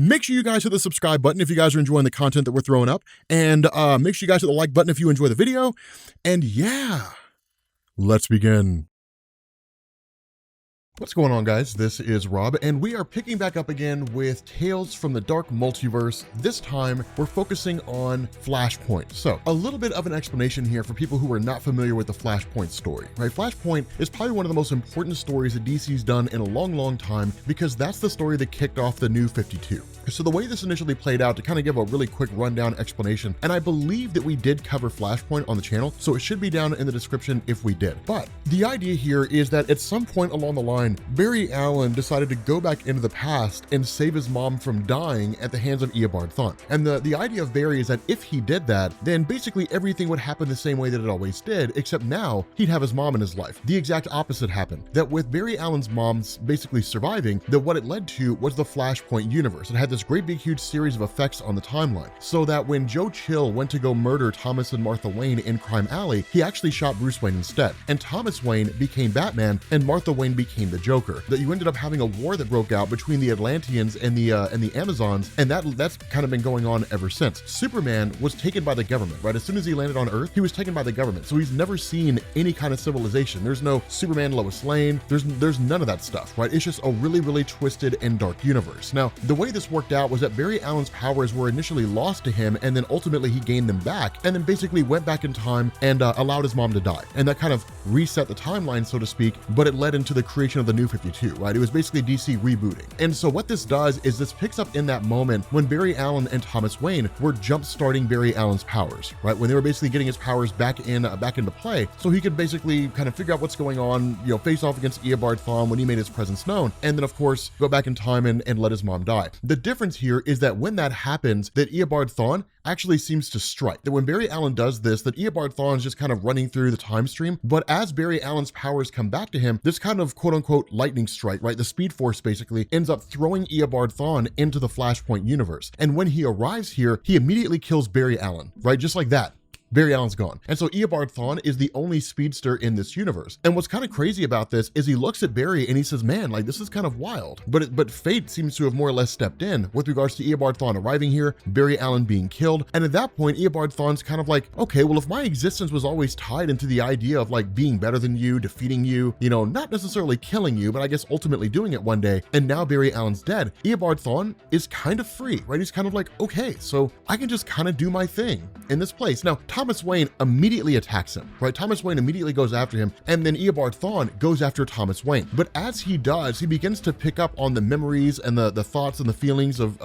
Make sure you guys hit the subscribe button if you guys are enjoying the content that we're throwing up. And make sure you guys hit the like button if you enjoy the video. And yeah, let's begin. What's going on, guys? This is Rob, and we are picking back up again with Tales from the Dark Multiverse. This time, we're focusing on Flashpoint. So, a little bit of an explanation here for people who are not familiar with the Flashpoint story, right? Flashpoint is probably one of the most important stories that DC's done in a long, long time, because that's the story that kicked off the New 52. So the way this initially played out, to kind of give a really quick rundown explanation, and I believe that we did cover Flashpoint on the channel, so it should be down in the description if we did. But the idea here is that at some point along the line, Barry Allen decided to go back into the past and save his mom from dying at the hands of Thawne. And the idea of Barry is that if he did that, then basically everything would happen the same way that it always did, except now he'd have his mom in his life. The exact opposite happened, that with Barry Allen's mom's basically surviving, that what it led to was the Flashpoint universe. It had this great big huge series of effects on the timeline, so that when Joe Chill went to go murder Thomas and Martha Wayne in Crime Alley, he actually shot Bruce Wayne instead. And Thomas Wayne became Batman and Martha Wayne became the Joker. That you ended up having a war that broke out between the Atlanteans and the Amazons, and that's kind of been going on ever since. Superman was taken by the government, right? As soon as he landed on Earth, he was taken by the government. So he's never seen any kind of civilization. There's no Superman Lois Lane. There's none of that stuff, right? It's just a really, really twisted and dark universe. Now, the way this worked out was that Barry Allen's powers were initially lost to him, and then ultimately he gained them back, and then basically went back in time and allowed his mom to die. And that kind of reset the timeline, so to speak, but it led into the creation of the New 52, right? It was basically DC rebooting. And so what this does is this picks up in that moment when Barry Allen and Thomas Wayne were jump-starting Barry Allen's powers, right? When they were basically getting his powers back into play, so he could basically kind of figure out what's going on, face off against Thawne when he made his presence known, and then of course go back in time and let his mom die. The difference here is that when that happens, that Thawne actually seems to strike. That when Barry Allen does this, that Thawne is just kind of running through the time stream, but as Barry Allen's powers come back to him, this kind of quote-unquote lightning strike, right? The Speed Force basically ends up throwing Thawne into the Flashpoint universe. And when he arrives here, he immediately kills Barry Allen, right? Just like that. Barry Allen's gone. And so Thawne is the only speedster in this universe. And what's kind of crazy about this is he looks at Barry and he says, man, like this is kind of wild. But fate seems to have more or less stepped in with regards to Thawne arriving here, Barry Allen being killed. And at that point, Thawne's kind of like, okay, well, if my existence was always tied into the idea of like being better than you, defeating you, not necessarily killing you, but I guess ultimately doing it one day, and now Barry Allen's dead, Thawne is kind of free, right? He's kind of like, okay, so I can just kind of do my thing in this place. Now, Thomas Wayne immediately attacks him, right? Thomas Wayne immediately goes after him, and then Thawne goes after Thomas Wayne. But as he does, he begins to pick up on the memories and the thoughts and the feelings of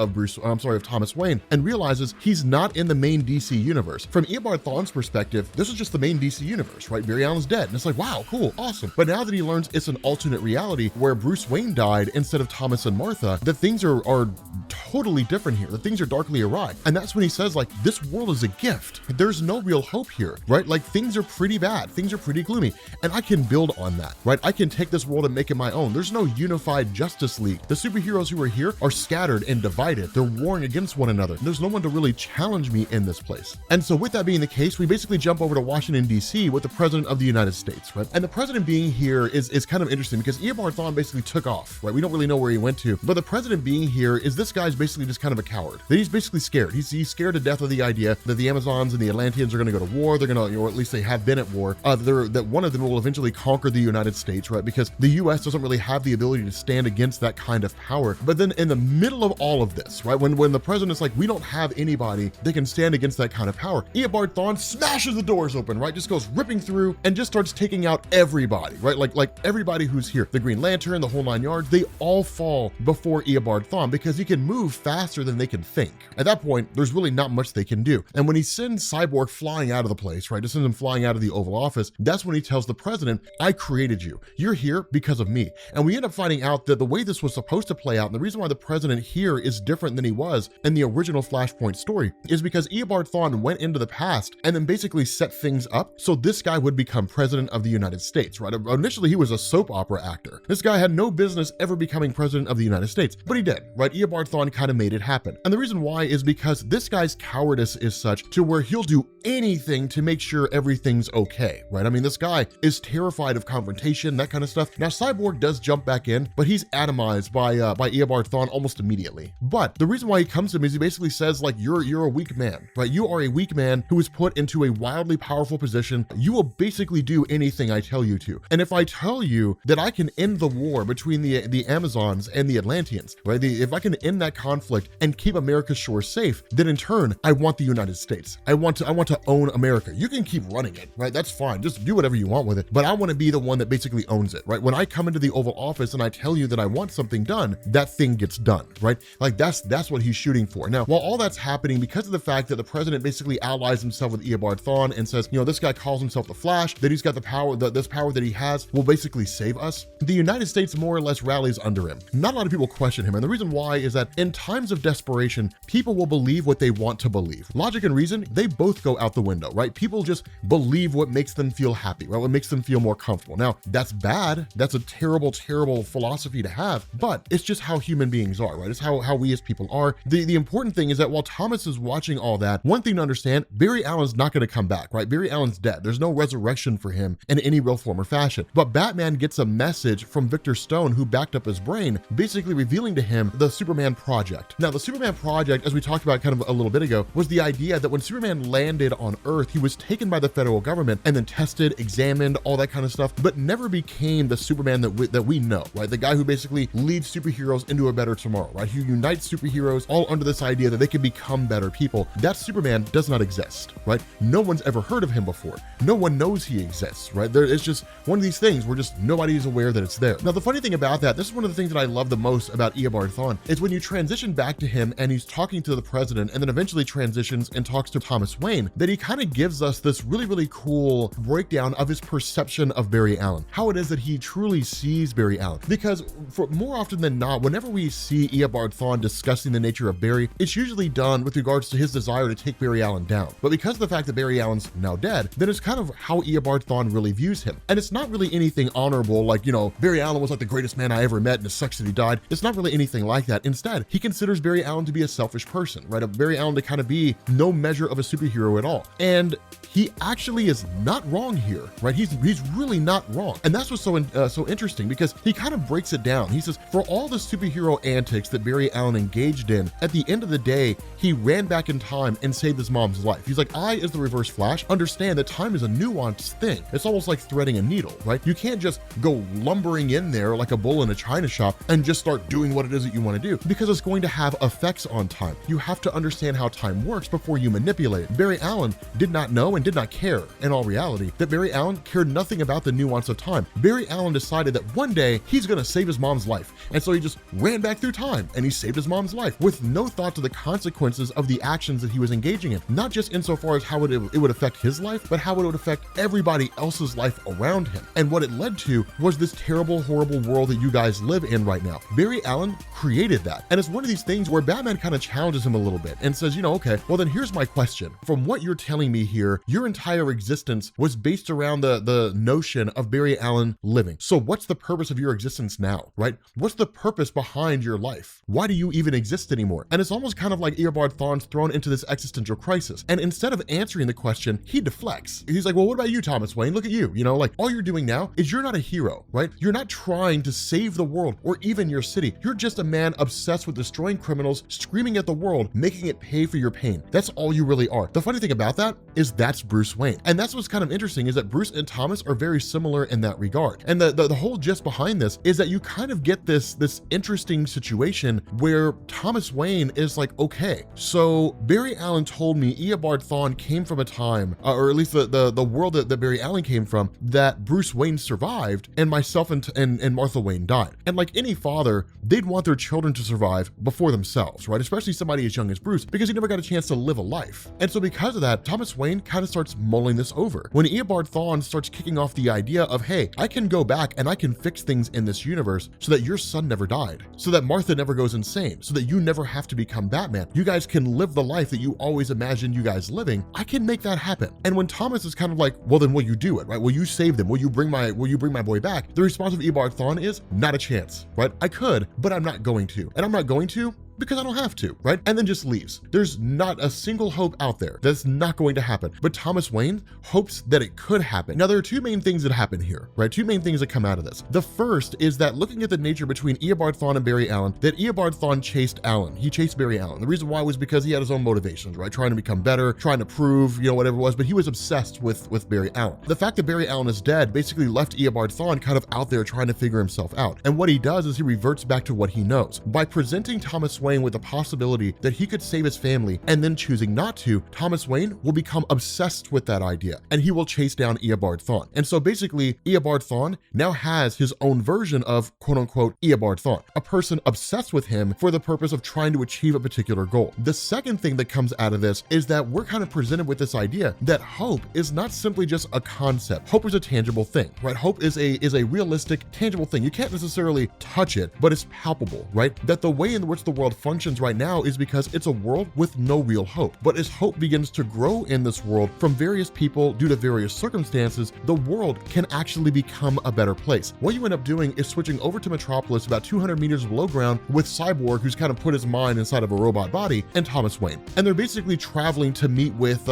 Thomas Wayne, and realizes he's not in the main DC universe. From Thawne's perspective, this is just the main DC universe, right? Barry Allen's dead, and it's like, wow, cool, awesome. But now that he learns it's an alternate reality where Bruce Wayne died instead of Thomas and Martha, that things are totally different here. That things are darkly awry. And that's when he says, like, this world is a gift. There's no real hope here, right? Like things are pretty bad, things are pretty gloomy, and I can build on that, right? I can take this world and make it my own. There's no unified Justice League. The superheroes who are here are scattered and divided. They're warring against one another. There's no one to really challenge me in this place. And so with that being the case, we basically jump over to Washington, DC with the President of the United States, right? And the President being here is kind of interesting because Thawne basically took off, right? We don't really know where he went to, but the President being here is this guy's basically just kind of a coward. That he's basically scared. He's scared to death of the idea that the Amazons and the Atlanteans are going to go to war. They're going to, or at least they have been at war. That one of them will eventually conquer the United States, right? Because the US doesn't really have the ability to stand against that kind of power. But then in the middle of all of this, right? When the president's like, we don't have anybody that can stand against that kind of power, Thawne smashes the doors open, right? Just goes ripping through and just starts taking out everybody, right? Like everybody who's here. The Green Lantern, the whole 9 yards, they all fall before Thawne because he can move faster than they can think. At that point, there's really not much they can do. And when he sends Cyborg flying out of the place, right? Just sends him flying out of the Oval Office, that's when he tells the president, I created you. You're here because of me. And we end up finding out that the way this was supposed to play out, and the reason why the president here is different than he was in the original Flashpoint story, is because Thawne went into the past and then basically set things up so this guy would become president of the United States, right? Initially, he was a soap opera actor. This guy had no business ever becoming president of the United States, but he did, right? Thawne kind of made it happen. And the reason why is because this guy's cowardice is such to where he'll do anything to make sure everything's okay, right? I mean, this guy is terrified of confrontation, that kind of stuff. Now, Cyborg does jump back in, but he's atomized by Eobard Thawne almost immediately. But the reason why he comes to him is he basically says, like, you're a weak man, right? You are a weak man who is put into a wildly powerful position. You will basically do anything I tell you to. And if I tell you that I can end the war between the Amazons and the Atlanteans, right? If I can end that conflict and keep America's shores safe, then in turn, I want the United States. I want to own America. You can keep running it, right? That's fine. Just do whatever you want with it. But I want to be the one that basically owns it, right? When I come into the Oval Office and I tell you that I want something done, that thing gets done, right? Like that's what he's shooting for. Now, while all that's happening, because of the fact that the president basically allies himself with Eobard Thawne and says, you know, this guy calls himself the Flash, that he's got the power, this power that he has will basically save us, the United States more or less rallies under him. Not a lot of people question him. And the reason why is that in times of desperation, people will believe what they want to believe. Logic and reason, they both go out the window, right? People just believe what makes them feel happy, right? What makes them feel more comfortable. Now, that's bad. That's a terrible, terrible philosophy to have, but it's just how human beings are, right? It's how we as people are. The important thing is that while Thomas is watching all that, one thing to understand, Barry Allen's not going to come back, right? Barry Allen's dead. There's no resurrection for him in any real form or fashion. But Batman gets a message from Victor Stone, who backed up his brain, basically revealing to him the Superman Project. Now, the Superman Project, as we talked about kind of a little bit ago, was the idea that when Superman landed on Earth, he was taken by the federal government and then tested, examined, all that kind of stuff, but never became the Superman that we know, right? The guy who basically leads superheroes into a better tomorrow, right? Who unites superheroes all under this idea that they can become better people. That Superman does not exist, right? No one's ever heard of him before. No one knows he exists, right? It's just one of these things where just nobody is aware that it's there. Now, the funny thing about that, this is one of the things that I love the most about Eobard Thawne, is when you transition back to him and he's talking to the president and then eventually transitions and talks to Thomas Wayne, that he kind of gives us this really, really cool breakdown of his perception of Barry Allen, how it is that he truly sees Barry Allen. Because for more often than not, whenever we see Eobard Thawne discussing the nature of Barry, it's usually done with regards to his desire to take Barry Allen down. But because of the fact that Barry Allen's now dead, then it's kind of how Eobard Thawne really views him. And it's not really anything honorable, like, you know, Barry Allen was like the greatest man I ever met and it sucks that he died. It's not really anything like that. Instead, he considers Barry Allen to be a selfish person, right? Barry Allen to kind of be no measure of a superhero at all. And he actually is not wrong here, right? He's really not wrong. And that's what's so interesting, because he kind of breaks it down. He says, for all the superhero antics that Barry Allen engaged in, at the end of the day, he ran back in time and saved his mom's life. He's like, I, as the Reverse Flash, understand that time is a nuanced thing. It's almost like threading a needle, right? You can't just go lumbering in there like a bull in a china shop and just start doing what it is that you want to do, because it's going to have effects on time. You have to understand how time works before you manipulate it. Barry Allen did not know and did not care, in all reality, that Barry Allen cared nothing about the nuance of time. Barry Allen decided that one day he's going to save his mom's life. And so he just ran back through time and he saved his mom's life with no thought to the consequences of the actions that he was engaging in. Not just insofar as how it would affect his life, but how it would affect everybody else's life around him. And what it led to was this terrible, horrible world that you guys live in right now. Barry Allen created that. And it's one of these things where Batman kind of challenges him a little bit and says, you know, okay, well then here's my question. From what you're telling me here, your entire existence was based around the notion of Barry Allen living. So what's the purpose of your existence now, right? What's the purpose behind your life? Why do you even exist anymore? And it's almost kind of like Eobard Thawne's thrown into this existential crisis. And instead of answering the question, he deflects. He's like, well, what about you, Thomas Wayne? Look at you. You know, like all you're doing now is you're not a hero, right? You're not trying to save the world or even your city. You're just a man obsessed with destroying criminals, screaming at the world, making it pay for your pain. That's all you really are. The funny thing about that is that's Bruce Wayne. And that's what's kind of interesting, is that Bruce and Thomas are very similar in that regard. And the whole gist behind this is that you kind of get this interesting situation where Thomas Wayne is like, okay, so Barry Allen told me Eobard Thawne came from a time, or at least the world that Barry Allen came from, that Bruce Wayne survived and myself and Martha Wayne died. And like any father, they'd want their children to survive before themselves, right? Especially somebody as young as Bruce, because he never got a chance to live a life. And so because of that, Thomas Wayne kind of starts mulling this over. When Eobard Thawne starts kicking off the idea of, hey, I can go back and I can fix things in this universe so that your son never died, so that Martha never goes insane, so that you never have to become Batman. You guys can live the life that you always imagined you guys living. I can make that happen. And when Thomas is kind of like, well, then will you do it, right? Will you save them? Will you bring my boy back? The response of Eobard Thawne is, not a chance, right? I could, but I'm not going to. And I'm not going to because I don't have to, right? And then just leaves. There's not a single hope out there that's not going to happen. But Thomas Wayne hopes that it could happen. Now, there are two main things that happen here, right? Two main things that come out of this. The first is that looking at the nature between Eobard Thawne and Barry Allen, that Eobard Thawne chased Allen. He chased Barry Allen. The reason why was because he had his own motivations, right? Trying to become better, trying to prove, whatever it was, but he was obsessed with Barry Allen. The fact that Barry Allen is dead basically left Eobard Thawne kind of out there trying to figure himself out. And what he does is he reverts back to what he knows. By presenting Thomas Wayne with the possibility that he could save his family and then choosing not to, Thomas Wayne will become obsessed with that idea and he will chase down Eobard Thawne. And so basically, Eobard Thawne now has his own version of quote unquote Eobard Thawne, a person obsessed with him for the purpose of trying to achieve a particular goal. The second thing that comes out of this is that we're kind of presented with this idea that hope is not simply just a concept. Hope is a tangible thing, right? Hope is a realistic, tangible thing. You can't necessarily touch it, but it's palpable, right? That the way in which the world functions right now is because it's a world with no real hope. But as hope begins to grow in this world from various people due to various circumstances, the world can actually become a better place. What you end up doing is switching over to Metropolis about 200 meters below ground with Cyborg, who's kind of put his mind inside of a robot body, and Thomas Wayne. And they're basically traveling to meet with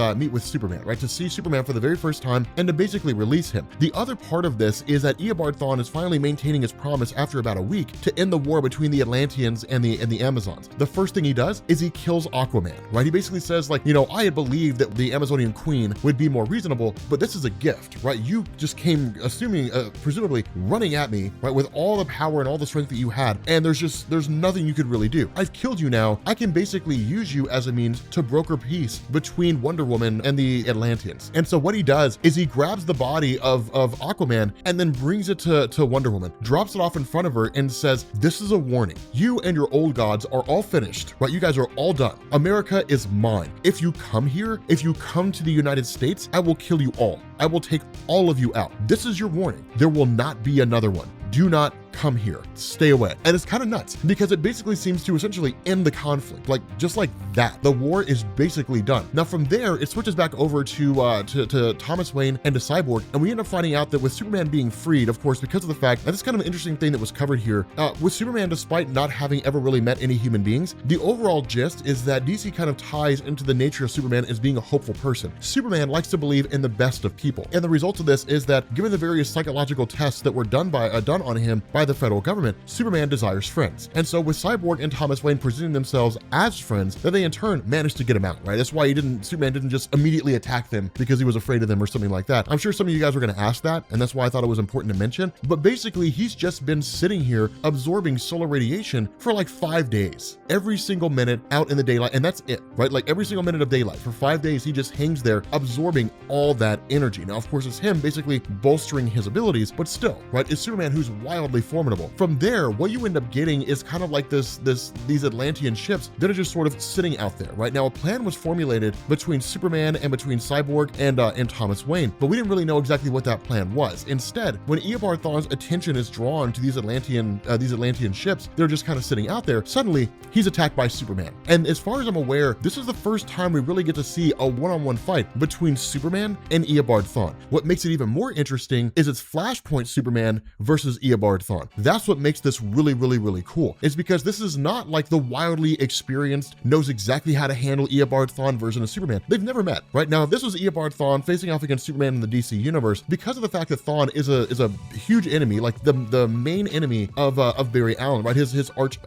Superman, right? To see Superman for the very first time and to basically release him. The other part of this is that Eobard Thawne is finally maintaining his promise after about a week to end the war between the Atlanteans and the Amazons. The first thing he does is he kills Aquaman, right? He basically says like, I had believed that the Amazonian queen would be more reasonable, but this is a gift, right? You just came presumably running at me, right? With all the power and all the strength that you had. And there's nothing you could really do. I've killed you now. I can basically use you as a means to broker peace between Wonder Woman and the Atlanteans. And so what he does is he grabs the body of Aquaman and then brings it to Wonder Woman, drops it off in front of her and says, this is a warning. You and your old gods are all finished, right? You guys are all done. America is mine. If you come here, if you come to the United States, I will kill you all. I will take all of you out. This is your warning. There will not be another one. Do not come here, stay away. And it's kind of nuts because it basically seems to essentially end the conflict, just like that. The war is basically done. Now from there, it switches back over to Thomas Wayne and to Cyborg, and we end up finding out that with Superman being freed, of course, because of the fact that this is kind of an interesting thing that was covered here, with Superman, despite not having ever really met any human beings, the overall gist is that DC kind of ties into the nature of Superman as being a hopeful person. Superman likes to believe in the best of people, and the result of this is that given the various psychological tests that were done on him by the federal government, Superman desires friends. And so with Cyborg and Thomas Wayne presenting themselves as friends, that they in turn managed to get him out, right? That's why Superman didn't just immediately attack them because he was afraid of them or something like that. I'm sure some of you guys were going to ask that, and that's why I thought it was important to mention. But basically, he's just been sitting here absorbing solar radiation for like 5 days, every single minute out in the daylight, and that's it, right? Like every single minute of daylight for 5 days, he just hangs there absorbing all that energy. Now, of course, it's him basically bolstering his abilities, but still, right? It's Superman who's wildly formidable. From there, what you end up getting is kind of like these Atlantean ships that are just sort of sitting out there, right? Now, a plan was formulated between Superman and between Cyborg and Thomas Wayne, but we didn't really know exactly what that plan was. Instead, when Eobard Thawne's attention is drawn to these Atlantean ships, they're just kind of sitting out there. Suddenly, he's attacked by Superman. And as far as I'm aware, this is the first time we really get to see a one-on-one fight between Superman and Eobard Thawne. What makes it even more interesting is it's Flashpoint Superman versus Eobard Thawne. That's what makes this really, really, really cool. It's because this is not like the wildly experienced, knows exactly how to handle Eobard Thawne version of Superman. They've never met, right? Now, if this was Eobard Thawne facing off against Superman in the DC universe, because of the fact that Thawne is a huge enemy, like the main enemy of Barry Allen, right? His arch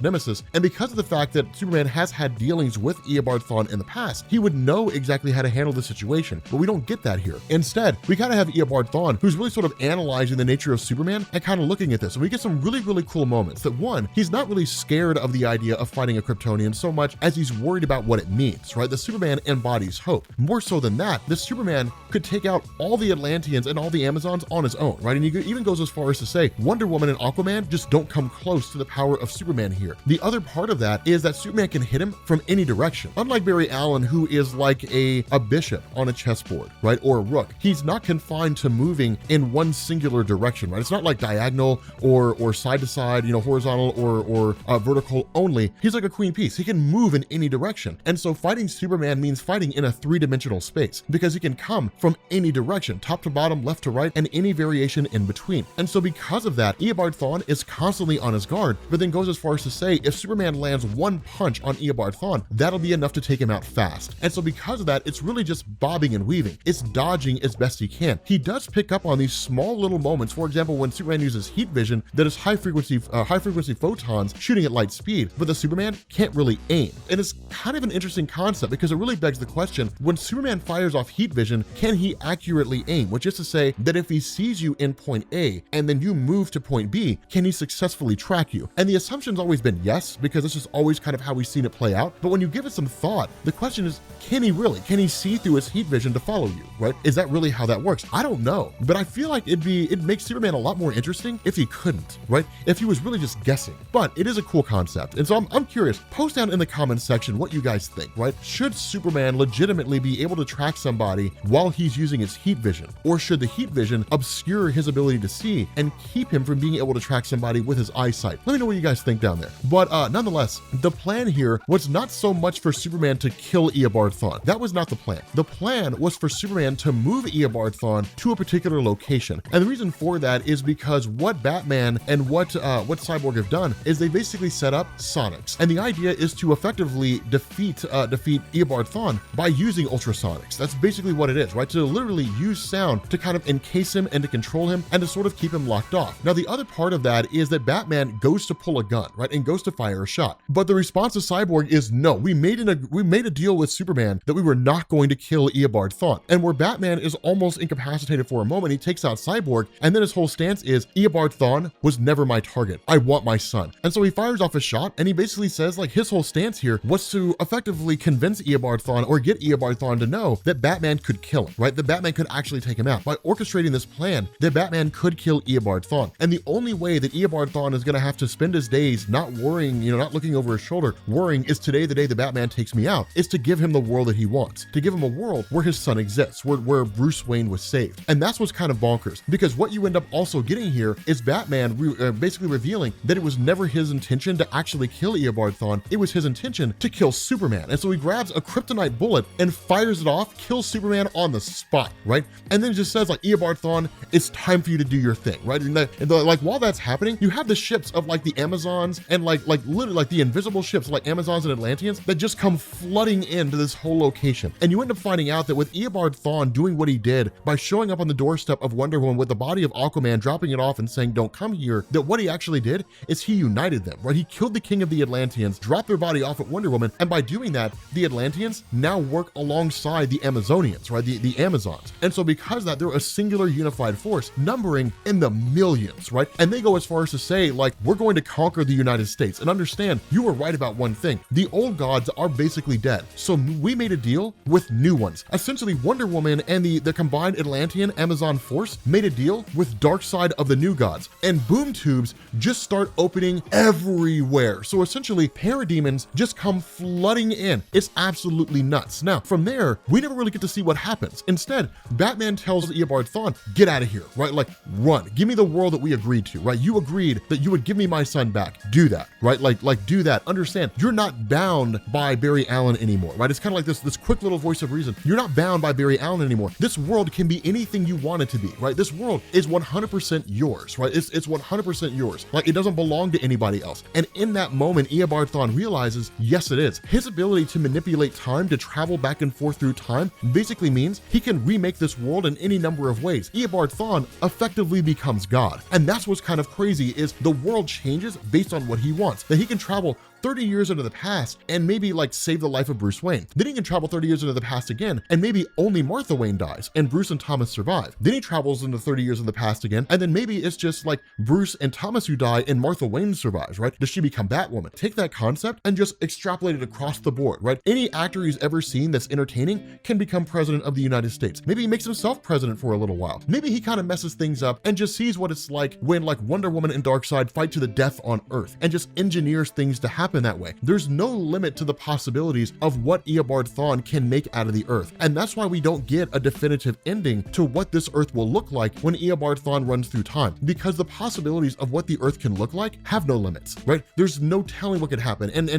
nemesis, and because of the fact that Superman has had dealings with Eobard Thawne in the past, he would know exactly how to handle the situation. But we don't get that here. Instead, we kind of have Eobard Thawne, who's really sort of analyzing the nature of Superman and kind of looking at this. And we get some really, really cool moments that one, he's not really scared of the idea of fighting a Kryptonian so much as he's worried about what it means, right? The Superman embodies hope. More so than that, the Superman could take out all the Atlanteans and all the Amazons on his own, right? And he even goes as far as to say, Wonder Woman and Aquaman just don't come close to the power of Superman here. The other part of that is that Superman can hit him from any direction. Unlike Barry Allen, who is like a bishop on a chessboard, right? or a rook. He's not confined to moving in one singular direction, right? It's not like diagonal or side to side, horizontal or vertical only. He's like a queen piece. He can move in any direction. And so fighting Superman means fighting in a three-dimensional space because he can come from any direction, top to bottom, left to right, and any variation in between. And so because of that, Eobard Thawne is constantly on his guard, but then goes as far as to say, if Superman lands one punch on Eobard Thawne, that'll be enough to take him out fast. And so because of that, it's really just bobbing and weaving. It's dodging as best he can. He does pick up on these small little moments. For example, when Superman uses heat vision, that is high frequency photons shooting at light speed, but the Superman can't really aim. And it's kind of an interesting concept because it really begs the question, when Superman fires off heat vision, can he accurately aim? Which is to say that if he sees you in point A and then you move to point B, can he successfully track you? And the assumption's always been yes, because this is always kind of how we've seen it play out. But when you give it some thought, the question is, can he really? Can he see through his heat vision to follow you, right? Is that really how that works? I don't know, but I feel like it'd make Superman a lot more interesting if he couldn't, right? If he was really just guessing. But it is a cool concept. And so I'm curious, post down in the comments section what you guys think, right? Should Superman legitimately be able to track somebody while he's using his heat vision? Or should the heat vision obscure his ability to see and keep him from being able to track somebody with his eyesight? Let me know what you guys think down there. But nonetheless, the plan here was not so much for Superman to kill Eobard Thawne. That was not the plan. The plan was for Superman to move Eobard Thawne to a particular location. And the reason for that is because what Batman and what Cyborg have done is they basically set up sonics. And the idea is to effectively defeat Eobard Thawne by using ultrasonics. That's basically what it is, right? To literally use sound to kind of encase him and to control him and to sort of keep him locked off. Now, the other part of that is that Batman goes to pull a gun, right? And goes to fire a shot. But the response of Cyborg is no, we made a deal with Superman that we were not going to kill Eobard Thawne. And where Batman is almost incapacitated for a moment, he takes out Cyborg, and then his whole stance is, Eobard Thawne was never my target. I want my son. And so he fires off a shot, and he basically says, like, his whole stance here was to effectively convince Eobard Thawne or get Eobard Thawne to know that Batman could kill him, right? That Batman could actually take him out. By orchestrating this plan, that Batman could kill Eobard Thawne. And the only way that Eobard Thawne is going to have to spend his days not worrying, not looking over his shoulder, worrying, is today the day that Batman takes me out, is to give him the world that he wants, to give him a world where his son exists, where Bruce Wayne was saved. And that's what's kind of bonkers, because what you end up also getting here is Batman basically revealing that it was never his intention to actually kill Eobard Thawne. It was his intention to kill Superman. And so he grabs a kryptonite bullet and fires it off, kills Superman on the spot, right? And then just says, like, Eobard Thawne, it's time for you to do your thing, right? And like while that's happening, you have the ships of like the Amazons and like literally like the invisible ships like Amazons and Atlanteans that just come flooding into this whole location. And you end up finding out that with Eobard Thawne doing what he did by showing up on the doorstep of Wonder Woman with the body of Aquaman, dropping it off and saying, don't come here, that what he actually did is he united them, right? He killed the king of the Atlanteans, dropped their body off at Wonder Woman, and by doing that, the Atlanteans now work alongside the Amazonians, right? The Amazons. And so because of that, they're a singular unified force numbering in the millions, right? And they go as far as to say, like, we're going to conquer the United States. And understand, you were right about one thing. The old gods are basically dead. So we made a deal with new ones. Essentially, Wonder Woman and the combined Atlantean Amazon force made a deal with Darkseid of the new gods. And boom tubes just start opening everywhere. So essentially, parademons just come flooding in. It's absolutely nuts. Now, from there, we never really get to see what happens. Instead, Batman tells Eobard Thawne, get out of here, right? Like, run. Give me the world that we agreed to, right? You agreed that you would give me my son back. Do that, right? Like do that. Understand, you're not bound by Barry Allen anymore, right? It's kind of like this quick little voice of reason. You're not bound by Barry Allen anymore. This world can be anything you want it to be, right? This world is 100% yours, right? It's 100% yours. Like, it doesn't belong to anybody else. And in that moment, Eobard Thawne realizes, yes, it is. His ability to manipulate time, to travel back and forth through time, basically means he can remake this world in any number of ways. Eobard Thawne effectively becomes God. And that's what's kind of crazy, is the world changes based on what he wants. That he can travel 30 years into the past and maybe like save the life of Bruce Wayne. Then he can travel 30 years into the past again and maybe only Martha Wayne dies and Bruce and Thomas survive. Then he travels into 30 years in the past again, and then maybe it's just like Bruce and Thomas who die and Martha Wayne survives, right? Does she become Batwoman? Take that concept and just extrapolate it across the board, right? Any actor he's ever seen that's entertaining can become president of the United States. Maybe he makes himself president for a little while. Maybe he kind of messes things up and just sees what it's like when like Wonder Woman and Darkseid fight to the death on Earth and just engineers things to happen happen that way. There's no limit to the possibilities of what Eobard Thawne can make out of the Earth. And that's why we don't get a definitive ending to what this Earth will look like when Eobard Thawne runs through time, because the possibilities of what the Earth can look like have no limits, right? There's no telling what could happen. And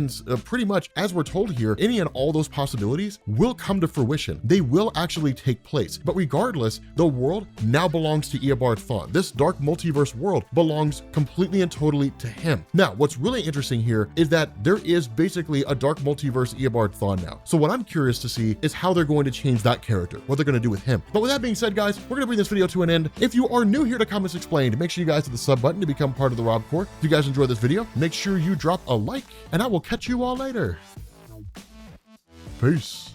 pretty much, as we're told here, any and all those possibilities will come to fruition. They will actually take place. But regardless, the world now belongs to Eobard Thawne. This Dark Multiverse world belongs completely and totally to him. Now, what's really interesting here is that there is basically a Dark Multiverse Eobard Thawne now. So what I'm curious to see is how they're going to change that character, what they're going to do with him. But with that being said, guys, we're going to bring this video to an end. If you are new here to Comics Explained, make sure you guys hit the sub button to become part of the Rob Corps. If you guys enjoyed this video, make sure you drop a like, and I will catch you all later. Peace.